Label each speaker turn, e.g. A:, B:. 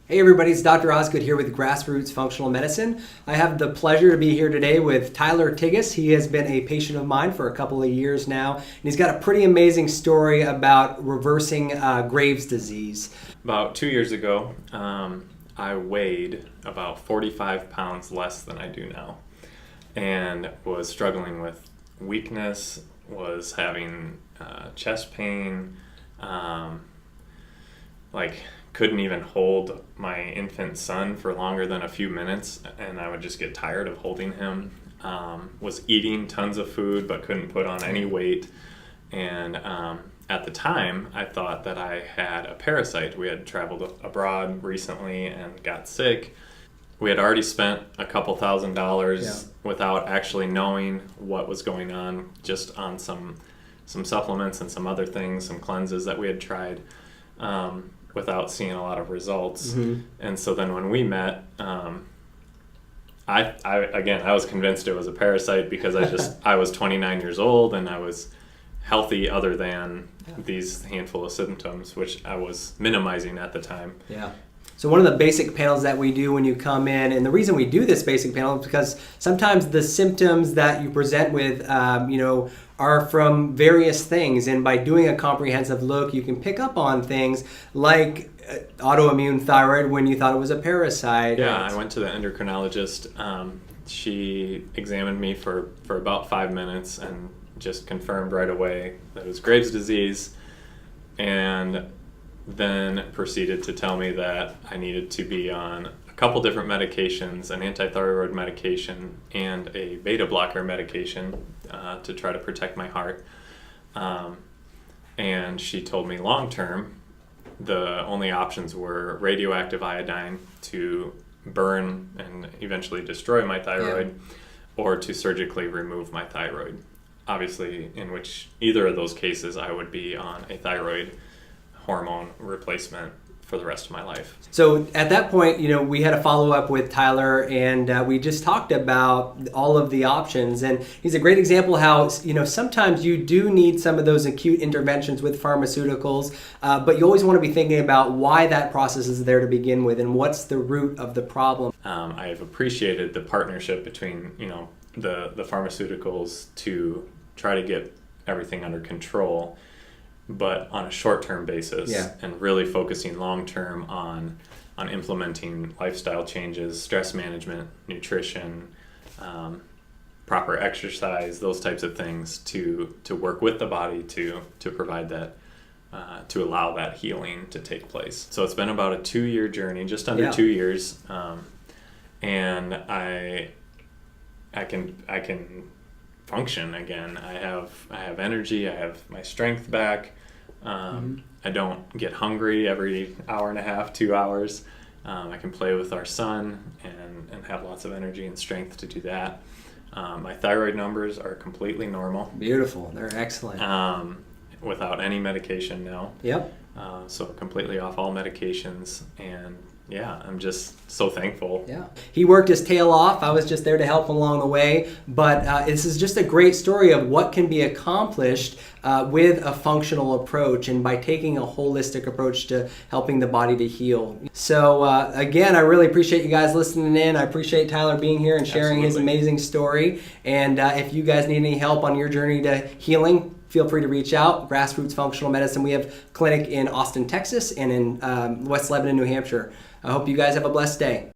A: Hey everybody, it's Dr. Osgood here with GrassRoots Functional Medicine. I have the pleasure to be here today with Tyler Tigges. He has been a patient of mine for a couple of years now, and he's got a pretty amazing story about reversing Graves' disease.
B: About 2 years ago, I weighed about 45 pounds less than I do now and was struggling with weakness, was having chest pain, couldn't even hold my infant son for longer than a few minutes, and I would just get tired of holding him. Was eating tons of food but couldn't put on any weight, and at the time I thought that I had a parasite. We had traveled abroad recently and got sick. We had already spent a couple $1,000s without actually knowing what was going on, just on some supplements and some other things, some cleanses that we had tried, without seeing a lot of results. Mm-hmm. And so then when we met, I was convinced it was a parasite because I was 29 years old and I was healthy other than these handful of symptoms, which I was minimizing at the time.
A: Yeah. So one of the basic panels that we do when you come in, and the reason we do this basic panel is because sometimes the symptoms that you present with, are from various things. And by doing a comprehensive look, you can pick up on things like autoimmune thyroid when you thought it was a parasite.
B: Yeah, I went to the endocrinologist. She examined me for about 5 minutes and just confirmed right away that it was Graves' disease, and then proceeded to tell me that I needed to be on a couple different medications, an antithyroid medication and a beta blocker medication to try to protect my heart. And she told me long term, the only options were radioactive iodine to burn and eventually destroy my thyroid, or to surgically remove my thyroid. Obviously, in which either of those cases, I would be on a thyroid hormone replacement for the rest of my life.
A: So at that point, we had a follow-up with Tyler, and we just talked about all of the options. And he's a great example how, sometimes you do need some of those acute interventions with pharmaceuticals, but you always want to be thinking about why that process is there to begin with and what's the root of the problem.
B: I have appreciated the partnership between, the pharmaceuticals to try to get everything under control, but on a short-term basis, and really focusing long-term on implementing lifestyle changes, stress management, nutrition, proper exercise, those types of things to work with the body to provide that, to allow that healing to take place. So it's been about a 2-year journey, just under 2 years, and I can function again. I have energy. I have my strength back. I don't get hungry every hour and a half, 2 hours. I can play with our son and have lots of energy and strength to do that. My thyroid numbers are completely normal.
A: Beautiful. They're excellent.
B: Without any medication now.
A: Yep.
B: So completely off all medications, and I'm just so thankful.
A: Yeah. He worked his tail off. I was just there to help along the way. But this is just a great story of what can be accomplished with a functional approach and by taking a holistic approach to helping the body to heal. So again, I really appreciate you guys listening in. I appreciate Tyler being here and sharing his amazing story. And if you guys need any help on your journey to healing, feel free to reach out. GrassRoots Functional Medicine. We have a clinic in Austin, Texas, and in West Lebanon, New Hampshire. I hope you guys have a blessed day.